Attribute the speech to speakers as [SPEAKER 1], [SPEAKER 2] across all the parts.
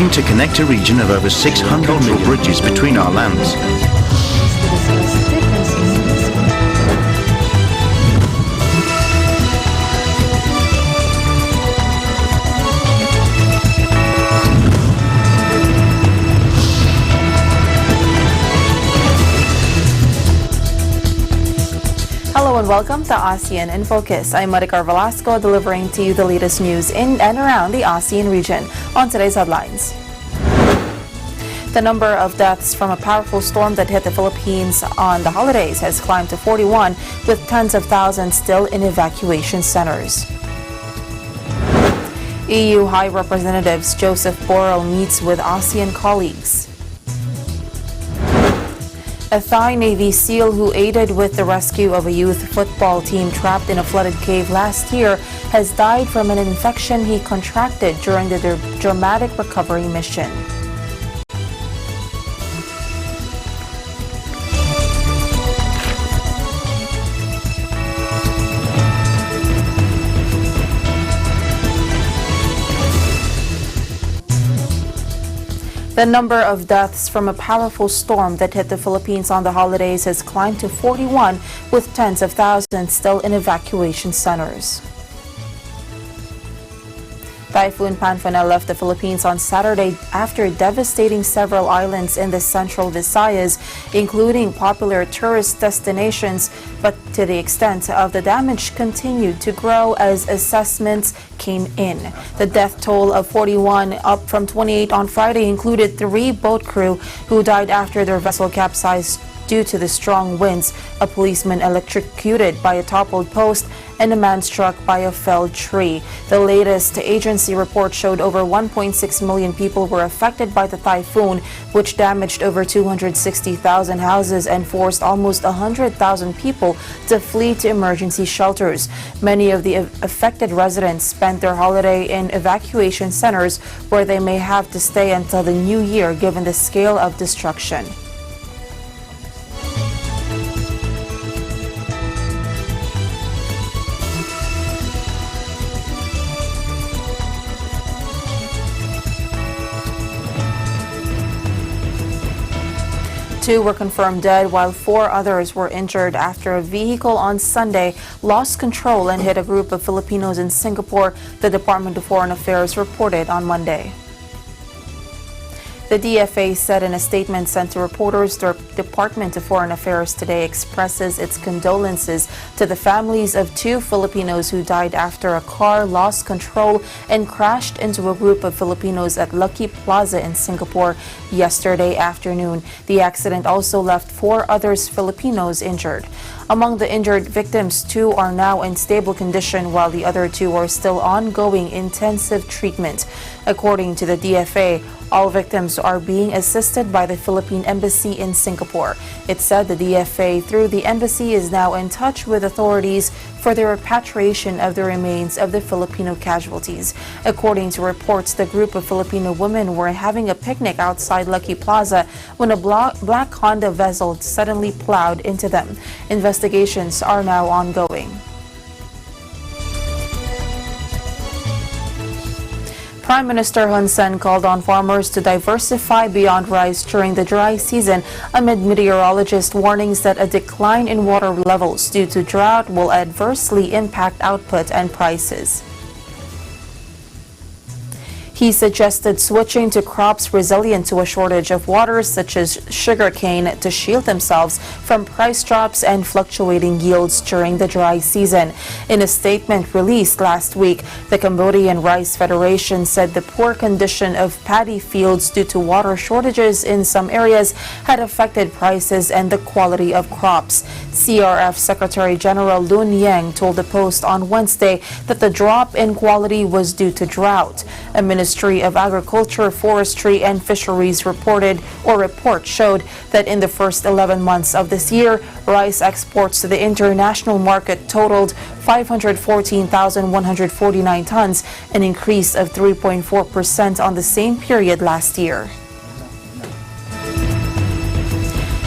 [SPEAKER 1] working to connect a region of over 600 million bridges between our lands.
[SPEAKER 2] Hello and welcome to ASEAN in Focus. I'm Maricar Velasco, delivering to you the latest news in and around the ASEAN region. On today's headlines, the number of deaths from a powerful storm that hit the Philippines on the holidays has climbed to 41, with tens of thousands still in evacuation centers. EU High Representatives Joseph Borrell meets with ASEAN colleagues. A Thai Navy SEAL who aided with the rescue of a youth football team trapped in a flooded cave last year has died from an infection he contracted during the dramatic recovery mission. The number of deaths from a powerful storm that hit the Philippines on the holidays has climbed to 41, with tens of thousands still in evacuation centers. Typhoon Phanfone left the Philippines on Saturday after devastating several islands in the central Visayas, including popular tourist destinations, but to the extent of the damage continued to grow as assessments came in. The death toll of 41, up from 28 on Friday, included 3 boat crew who died after their vessel capsized due to the strong winds, a policeman electrocuted by a toppled post, and a man struck by a felled tree. The latest agency report showed over 1.6 million people were affected by the typhoon, which damaged over 260,000 houses and forced almost 100,000 people to flee to emergency shelters. Many of the affected residents spent their holiday in evacuation centers where they may have to stay until the new year given the scale of destruction. Two were confirmed dead, while 4 others were injured after a vehicle on Sunday lost control and hit a group of Filipinos in Singapore, the Department of Foreign Affairs reported on Monday. The DFA said in a statement sent to reporters, the Department of Foreign Affairs today expresses its condolences to the families of 2 Filipinos who died after a car lost control and crashed into a group of Filipinos at Lucky Plaza in Singapore yesterday afternoon. The accident also left 4 other Filipinos injured. Among the injured victims, 2 are now in stable condition, while the other 2 are still ongoing intensive treatment. According to the DFA, all victims are being assisted by the Philippine Embassy in Singapore. It said the DFA, through the embassy, is now in touch with authorities for the repatriation of the remains of the Filipino casualties. According to reports, the group of Filipino women were having a picnic outside Lucky Plaza when a black Honda vessel suddenly plowed into them. Investigations are now ongoing. Prime Minister Hun Sen called on farmers to diversify beyond rice during the dry season amid meteorologist warnings that a decline in water levels due to drought will adversely impact output and prices. He suggested switching to crops resilient to a shortage of water, such as sugarcane, to shield themselves from price drops and fluctuating yields during the dry season. In a statement released last week, the Cambodian Rice Federation said the poor condition of paddy fields due to water shortages in some areas had affected prices and the quality of crops. CRF Secretary General Lun Yang told the Post on Wednesday that the drop in quality was due to drought. A Ministry of Agriculture, Forestry and Fisheries report showed that in the first 11 months of this year, rice exports to the international market totaled 514,149 tons, an increase of 3.4% on the same period last year.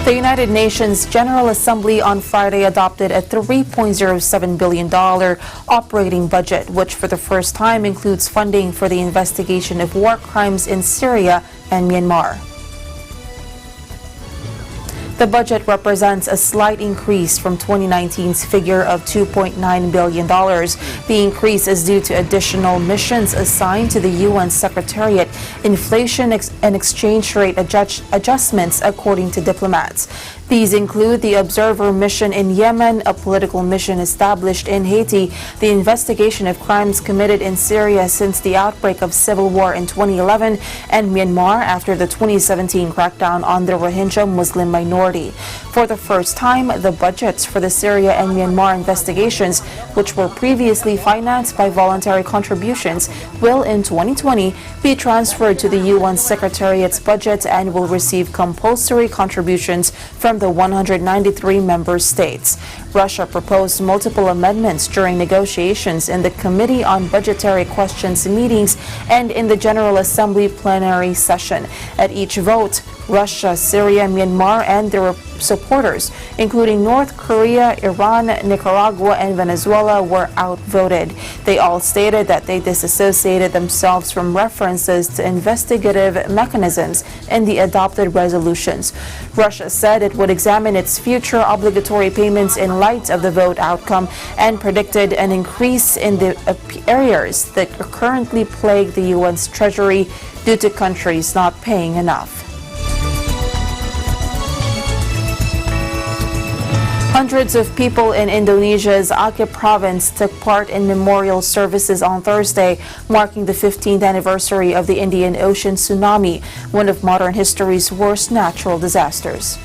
[SPEAKER 2] The United Nations General Assembly on Friday adopted a $3.07 billion operating budget, which for the first time includes funding for the investigation of war crimes in Syria and Myanmar. The budget represents a slight increase from 2019's figure of $2.9 billion. The increase is due to additional missions assigned to the UN Secretariat, inflation and exchange rate adjustments, according to diplomats. These include the observer mission in Yemen, a political mission established in Haiti, the investigation of crimes committed in Syria since the outbreak of civil war in 2011, and Myanmar after the 2017 crackdown on the Rohingya Muslim minority. For the first time, the budgets for the Syria and Myanmar investigations, which were previously financed by voluntary contributions, will in 2020 be transferred to the UN Secretariat's budget and will receive compulsory contributions from the 193 member states. Russia proposed multiple amendments during negotiations in the Committee on Budgetary Questions meetings and in the General Assembly plenary session. At each vote, Russia, Syria, Myanmar, and their supporters, including North Korea, Iran, Nicaragua, and Venezuela, were outvoted. They all stated that they disassociated themselves from references to investigative mechanisms in the adopted resolutions. Russia said it would examine its future obligatory payments in light of the vote outcome and predicted an increase in the arrears that currently plague the UN's treasury due to countries not paying enough. Hundreds of people in Indonesia's Aceh province took part in memorial services on Thursday, marking the 15th anniversary of the Indian Ocean tsunami, one of modern history's worst natural disasters.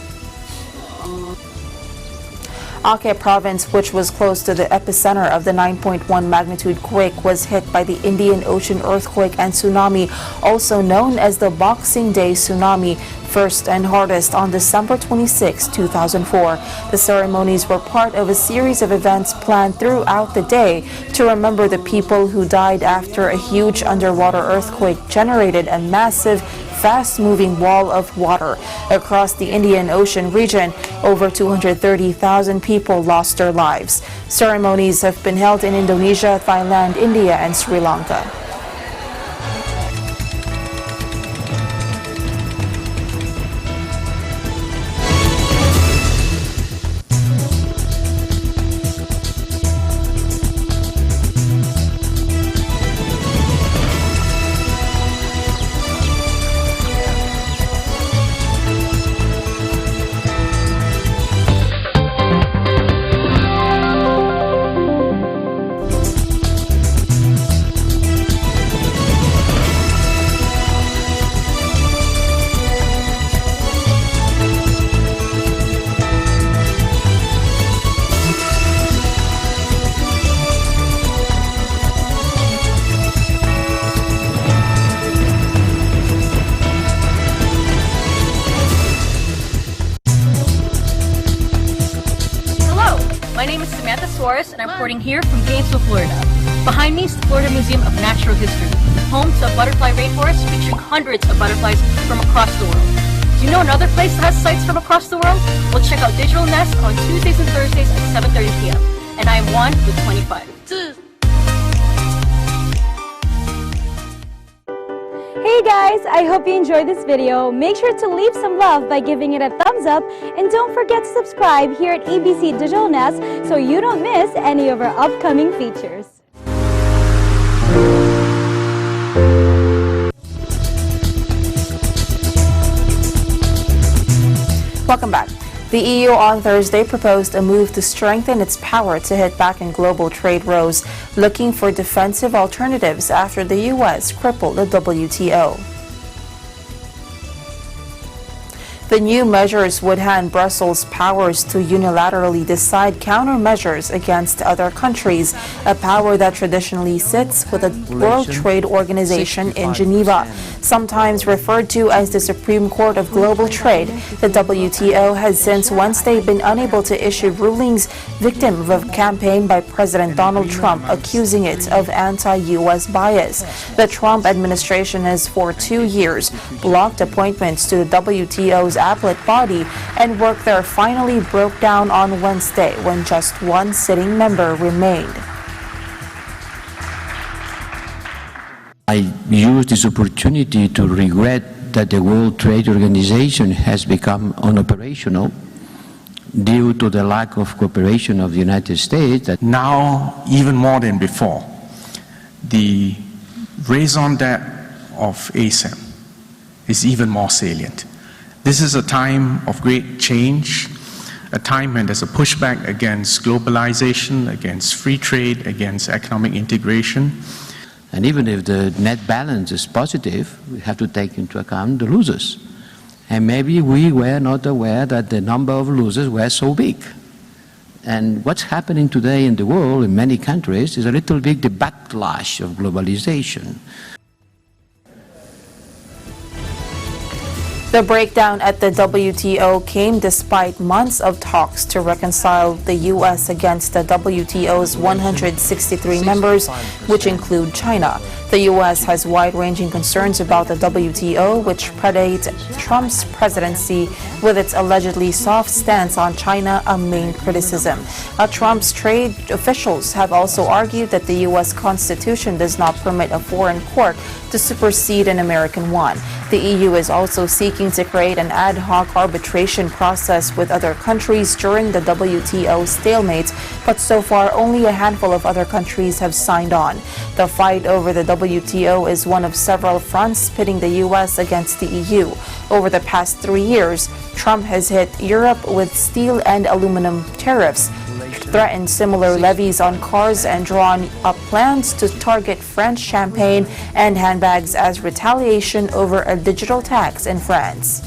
[SPEAKER 2] Aceh province, which was close to the epicenter of the 9.1 magnitude quake, was hit by the Indian Ocean earthquake and tsunami, also known as the Boxing Day tsunami, first and hardest on December 26, 2004. The ceremonies were part of a series of events planned throughout the day to remember the people who died after a huge underwater earthquake generated a massive, fast-moving wall of water across the Indian Ocean region. Over 230,000 people lost their lives. Ceremonies have been held in Indonesia, Thailand, India, and Sri Lanka.
[SPEAKER 3] And I'm reporting here from Gainesville, Florida. Behind me is the Florida Museum of Natural History, home to a butterfly rainforest featuring hundreds of butterflies from across the world. Do you know another place that has sites from across the world? Well, check out Digital Nest on Tuesdays and Thursdays at 7:30 p.m. And I am one with 25.
[SPEAKER 4] Hey guys, I hope you enjoyed this video. Make sure to leave some love by giving it a thumbs up and don't forget to subscribe here at ABC Digital Nest so you don't miss any of our upcoming features.
[SPEAKER 2] Welcome back. The EU on Thursday proposed a move to strengthen its power to hit back in global trade woes, looking for defensive alternatives after the U.S. crippled the WTO. The new measures would hand Brussels powers to unilaterally decide countermeasures against other countries, a power that traditionally sits with the World Trade Organization in Geneva. Sometimes referred to as the Supreme Court of Global Trade, the WTO has since Wednesday been unable to issue rulings, victim of a campaign by President Donald Trump accusing it of anti-U.S. bias. The Trump administration has for 2 years blocked appointments to the WTO's appellate body, and work there finally broke down on Wednesday when just one sitting member remained.
[SPEAKER 5] I use this opportunity to regret that the World Trade Organization has become unoperational due to the lack of cooperation of the United States. That
[SPEAKER 6] now, even more than before, the raison d'etre of ASEAN is even more salient. This is a time of great change, a time when there's a pushback against globalization, against free trade, against economic integration.
[SPEAKER 5] And even if the net balance is positive, we have to take into account the losers. And maybe we were not aware that the number of losers were so big. And what's happening today in the world, in many countries, is a little bit the backlash of globalization.
[SPEAKER 2] The breakdown at the WTO came despite months of talks to reconcile the U.S. against the WTO's 163 members, which include China. The U.S. has wide-ranging concerns about the WTO, which predate Trump's presidency, with its allegedly soft stance on China a main criticism. Trump's trade officials have also argued that the U.S. Constitution does not permit a foreign court to supersede an American one. The EU is also seeking to create an ad hoc arbitration process with other countries during the WTO stalemate, but so far only a handful of other countries have signed on. The fight over the WTO is one of several fronts pitting the U.S. against the EU. Over the past 3 years, Trump has hit Europe with steel and aluminum tariffs, threatened similar levies on cars, and drawn up plans to target French champagne and handbags as retaliation over a digital tax in France.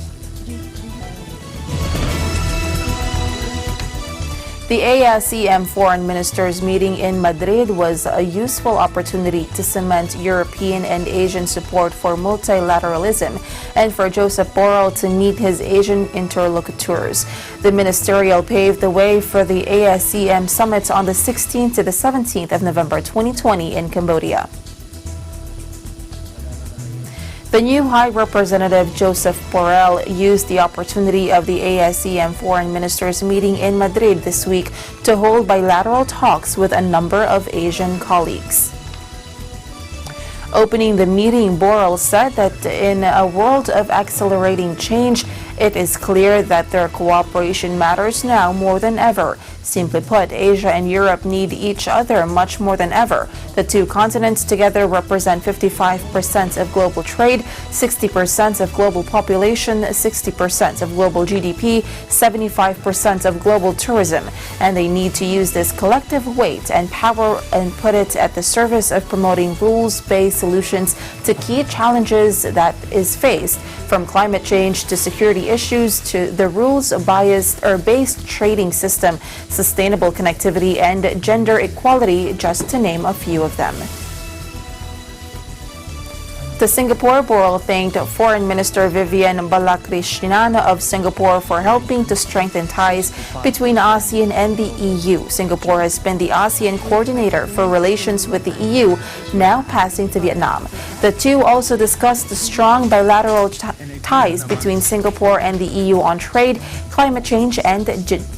[SPEAKER 2] The ASEAN foreign ministers meeting in Madrid was a useful opportunity to cement European and Asian support for multilateralism and for Josep Borrell to meet his Asian interlocutors. The ministerial paved the way for the ASEAN summit on the 16th to the 17th of November 2020 in Cambodia. The new High Representative Josep Borrell used the opportunity of the ASEAN foreign ministers meeting in Madrid this week to hold bilateral talks with a number of Asian colleagues. Opening the meeting, Borrell said that in a world of accelerating change, it is clear that their cooperation matters now more than ever. Simply put, Asia and Europe need each other much more than ever. The two continents together represent 55% of global trade, 60% of global population, 60% of global GDP, 75% of global tourism. And they need to use this collective weight and power and put it at the service of promoting rules-based solutions to key challenges that is faced, from climate change to security issues to the rules-based trading system, sustainable connectivity, and gender equality, just to name a few of them. To Singapore, Borrell thanked Foreign Minister Vivian Balakrishnan of Singapore for helping to strengthen ties between ASEAN and the EU. Singapore has been the ASEAN coordinator for relations with the EU, now passing to Vietnam. The two also discussed the strong bilateral ties between Singapore and the EU on trade, climate change, and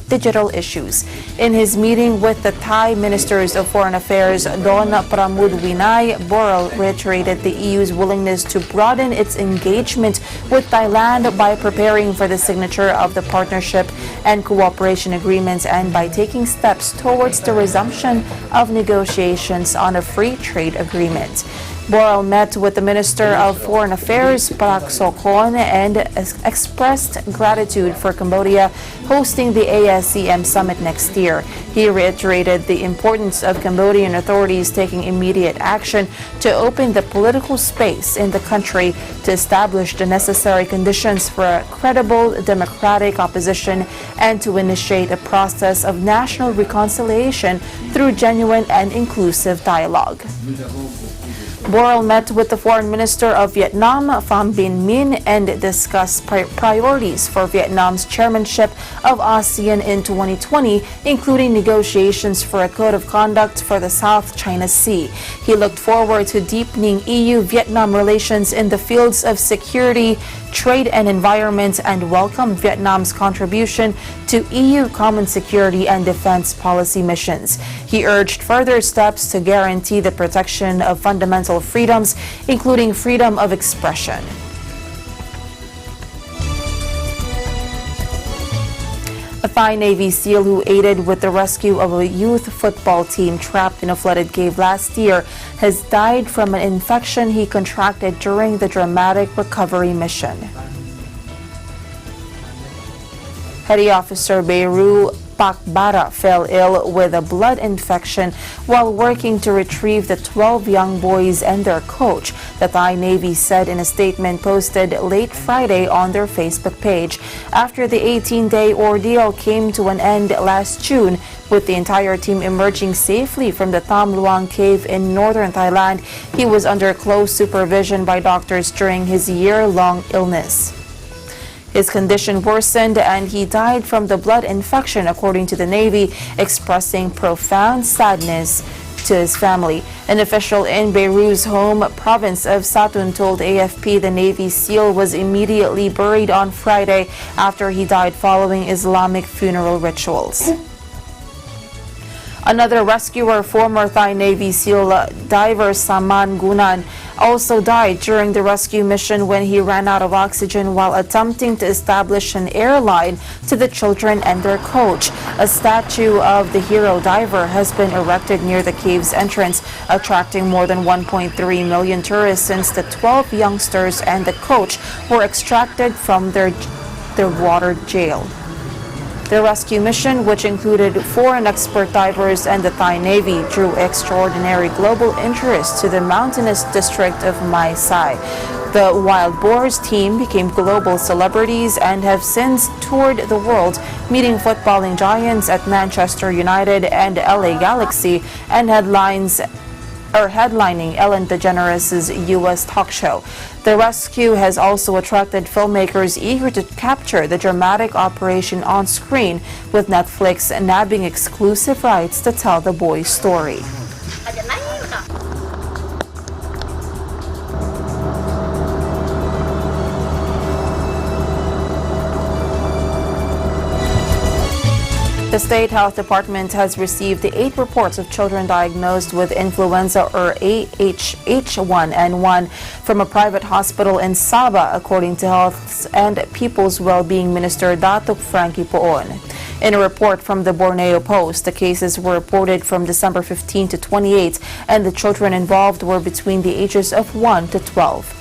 [SPEAKER 2] digital issues. In his meeting with the Thai Ministers of Foreign Affairs, Don Pramudwinai, Borrell reiterated the EU's willingness to broaden its engagement with Thailand by preparing for the signature of the partnership and cooperation agreements and by taking steps towards the resumption of negotiations on a free trade agreement. Borrell met with the Minister of Foreign Affairs, Prak Sokhon, and expressed gratitude for Cambodia hosting the ASEAN summit next year. He reiterated the importance of Cambodian authorities taking immediate action to open the political space in the country to establish the necessary conditions for a credible democratic opposition and to initiate a process of national reconciliation through genuine and inclusive dialogue. Borrell met with the Foreign Minister of Vietnam, Pham Binh Minh, and discussed priorities for Vietnam's chairmanship of ASEAN in 2020, including negotiations for a code of conduct for the South China Sea. He looked forward to deepening EU-Vietnam relations in the fields of security, trade and environment, and welcomed Vietnam's contribution to EU common security and defense policy missions. He urged further steps to guarantee the protection of fundamental freedoms, including freedom of expression. A Thai Navy SEAL who aided with the rescue of a youth football team trapped in a flooded cave last year has died from an infection he contracted during the dramatic recovery mission. Petty Officer Beiru Pakbara fell ill with a blood infection while working to retrieve the 12 young boys and their coach, the Thai Navy said in a statement posted late Friday on their Facebook page. After the 18-day ordeal came to an end last June, with the entire team emerging safely from the Tham Luang cave in northern Thailand, he was under close supervision by doctors during his year-long illness. His condition worsened and he died from the blood infection, according to the Navy, expressing profound sadness to his family. An official in Beiru's home province of Satun told AFP the Navy SEAL was immediately buried on Friday after he died following Islamic funeral rituals. Another rescuer, former Thai Navy SEAL diver Saman Gunan, also died during the rescue mission when he ran out of oxygen while attempting to establish an airline to the children and their coach. A statue of the hero diver has been erected near the cave's entrance, attracting more than 1.3 million tourists since the 12 youngsters and the coach were extracted from their water jail. The rescue mission, which included foreign expert divers and the Thai Navy, drew extraordinary global interest to the mountainous district of Mae Sai. The Wild Boars team became global celebrities and have since toured the world, meeting footballing giants at Manchester United and LA Galaxy, and headlining Ellen DeGeneres' U.S. talk show. The rescue has also attracted filmmakers eager to capture the dramatic operation on screen, with Netflix nabbing exclusive rights to tell the boys' story. The State Health Department has received 8 reports of children diagnosed with influenza or H1N1 from a private hospital in Sabah, according to Health and People's Wellbeing Minister Datuk Frankie Poon. In a report from the Borneo Post, the cases were reported from December 15 to 28, and the children involved were between the ages of 1 to 12.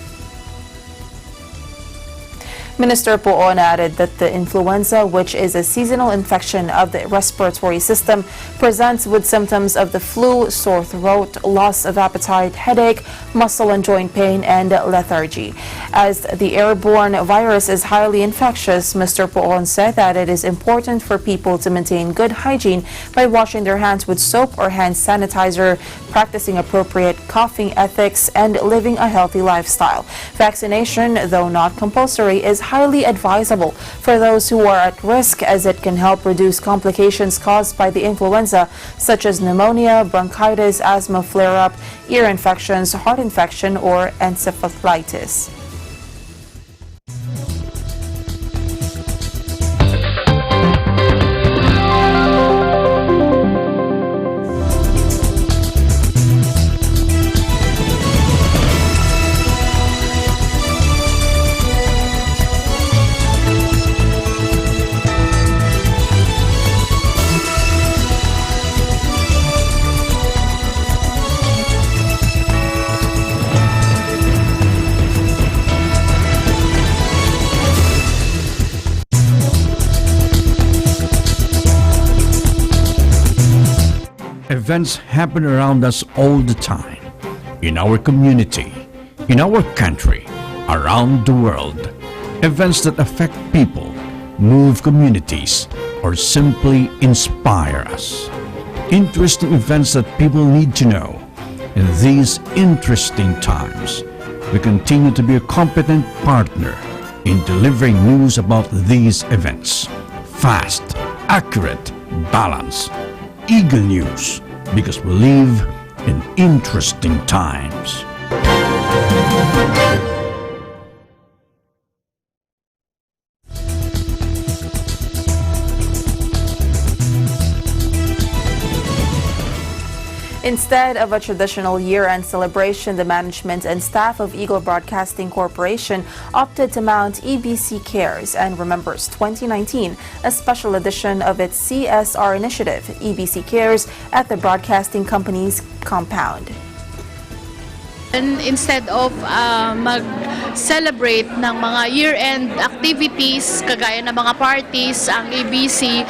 [SPEAKER 2] Minister Poon added that the influenza, which is a seasonal infection of the respiratory system, presents with symptoms of the flu, sore throat, loss of appetite, headache, muscle and joint pain, and lethargy. As the airborne virus is highly infectious, Mr. Poon said that it is important for people to maintain good hygiene by washing their hands with soap or hand sanitizer, practicing appropriate coughing ethics, and living a healthy lifestyle. Vaccination, though not compulsory, is highly advisable for those who are at risk, as it can help reduce complications caused by the influenza, such as pneumonia, bronchitis, asthma flare-up, ear infections, heart infection, or encephalitis.
[SPEAKER 7] Events happen around us all the time, in our community, in our country, around the world. Events that affect people, move communities, or simply inspire us. Interesting events that people need to know. In these interesting times, we continue to be a competent partner in delivering news about these events. Fast, accurate, balanced. Eagle News, because we live in interesting times.
[SPEAKER 2] Instead of a traditional year-end celebration, the management and staff of Eagle Broadcasting Corporation opted to mount EBC Cares and Remembers 2019, a special edition of its CSR initiative, EBC Cares, at the broadcasting company's compound.
[SPEAKER 8] And instead of mag-celebrate ng mga year-end activities, kagaya ng mga parties, ang EBC,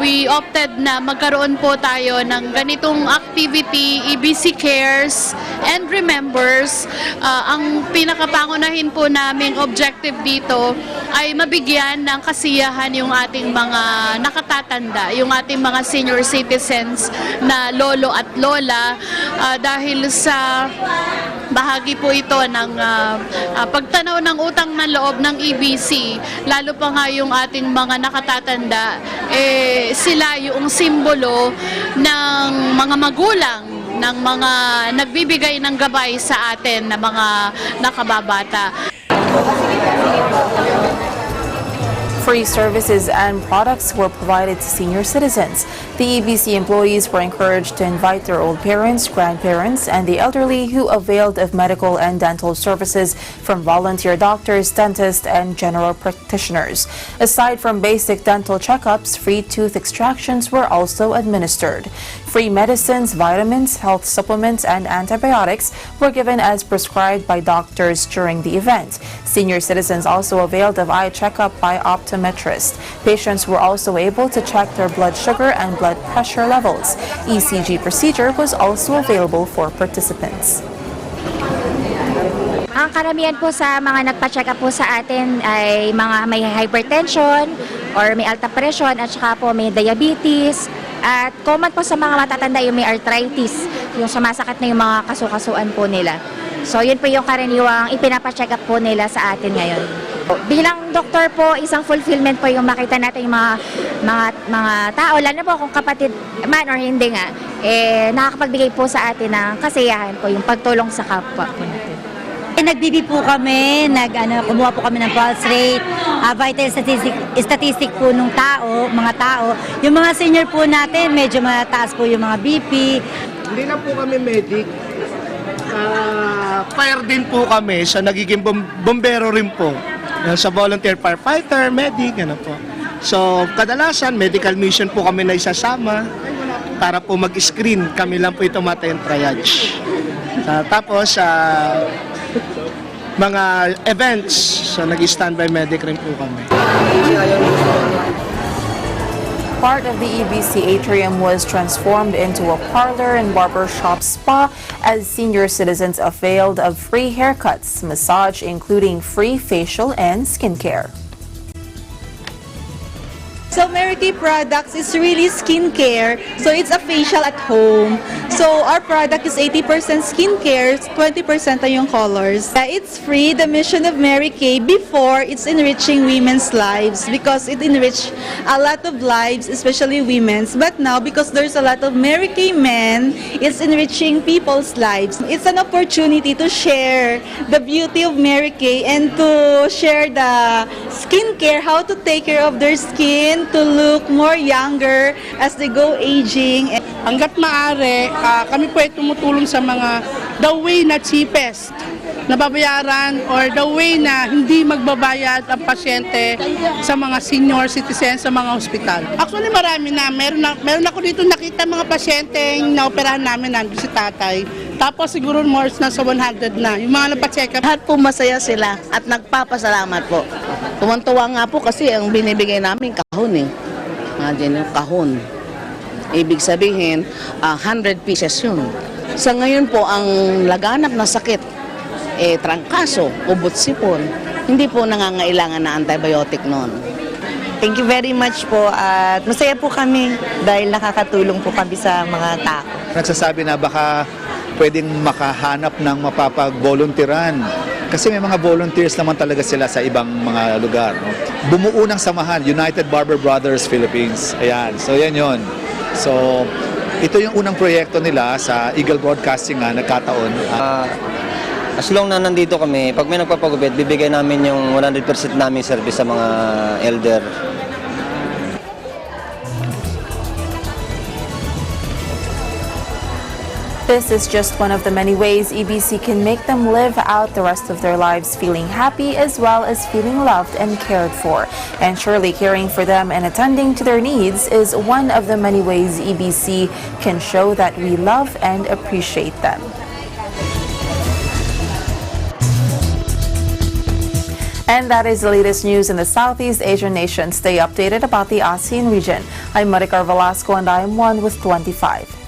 [SPEAKER 8] we opted na magkaroon po tayo ng ganitong activity, EBC Cares and Remembers. Ang pinakapangunahin po naming objective dito ay mabigyan ng kasiyahan yung ating mga nakatatanda, yung ating mga senior citizens na lolo at lola, dahil sa bahagi po ito ng pagtanaw ng utang ng loob ng EBC, lalo pa nga yung ating mga nakatatanda, sila yung simbolo ng mga magulang, ng mga nagbibigay ng gabay sa atin na mga nakababata.
[SPEAKER 2] Free services and products were provided to senior citizens. The EBC employees were encouraged to invite their old parents, grandparents, and the elderly who availed of medical and dental services from volunteer doctors, dentists, and general practitioners. Aside from basic dental checkups, free tooth extractions were also administered. Free medicines, vitamins, health supplements, and antibiotics were given as prescribed by doctors during the event. Senior citizens also availed of eye checkup by optometrists. Patients were also able to check their blood sugar and blood pressure levels. ECG procedure was also available for participants.
[SPEAKER 9] Ang karamihan po sa mga nagpa-check up po sa atin ay mga may hypertension or may alta presyon at saka po may diabetes. At common po sa mga matatanda yung may arthritis, yung sumasakit na yung mga kasukasuan po nila. So yun po yung karaniwang ipinapa-check up po nila sa atin ngayon. Bilang doktor po, isang fulfillment po yung makita natin yung mga tao, lalo na po kung kapatid man or hindi nga, nakakapagbigay po sa atin ng kasiyahan po, yung pagtulong sa kapwa po natin.
[SPEAKER 10] Nagbibi po kami, kumuha po kami ng pulse rate, vital statistic po ng mga tao. Yung mga senior po natin, medyo mataas po yung mga BP.
[SPEAKER 11] Hindi na po kami medic. Fire din po kami, sa nagiging bombero rin po. Sa volunteer firefighter, medic, ano po. So, kadalasan, medical mission po kami na isasama para po mag-screen. Kami lang po ito yung triage. Tapos, mga events, so nag-standby medic rin po kami.
[SPEAKER 2] Part of the EBC atrium was transformed into a parlor and barbershop spa as senior citizens availed of free haircuts, massage, including free facial and skincare.
[SPEAKER 12] So Mary Kay products is really skincare, so it's a facial at home. So our product is 80% skincare, 20% ay yung colors. It's free. The mission of Mary Kay before, it's enriching women's lives because it enriched a lot of lives, especially women's. But now, because there's a lot of Mary Kay men, it's enriching people's lives. It's an opportunity to share the beauty of Mary Kay and to share the skincare, how to take care of their skin, to look more younger as they go aging.
[SPEAKER 13] Hanggat maaari, kami po ay tumutulong sa mga the way na cheapest na babayaran or the way na hindi magbabayad ang pasyente sa mga senior citizens sa mga ospital. Actually marami na. Meron ako dito nakita mga pasyente na operahan namin nandun si tatay. Tapos siguro more na sa 100 na. Yung mga napacheck up.
[SPEAKER 14] Lahat po masaya sila at nagpapasalamat po. Tuwan-tuwa nga po kasi ang binibigay namin kahon eh. Yung kahon. Ibig sabihin, 100 pieces yun. Sa ngayon po, ang laganap na sakit, trangkaso, ubot sipon, hindi po nangangailangan na antibiotic noon.
[SPEAKER 15] Thank you very much po at masaya po kami dahil nakakatulong po kami sa mga tao.
[SPEAKER 11] Nagsasabi na baka
[SPEAKER 16] pwedeng makahanap ng mapapag-volunteeran. Kasi may mga volunteers naman talaga sila sa ibang mga lugar. No? Bumuo ng samahan, United Barber Brothers Philippines. Ayan, so yan yon. So, ito yung unang proyekto nila sa Eagle Broadcasting nga, nagkataon.
[SPEAKER 17] As long na nandito kami, pag may nagpapagupit, bibigay namin yung 100% naming service sa mga elder.
[SPEAKER 2] This is just one of the many ways EBC can make them live out the rest of their lives feeling happy as well as feeling loved and cared for. And surely caring for them and attending to their needs is one of the many ways EBC can show that we love and appreciate them. And that is the latest news in the Southeast Asian nation. Stay updated about the ASEAN region. I'm Maricar Velasco and I am 1 with 25.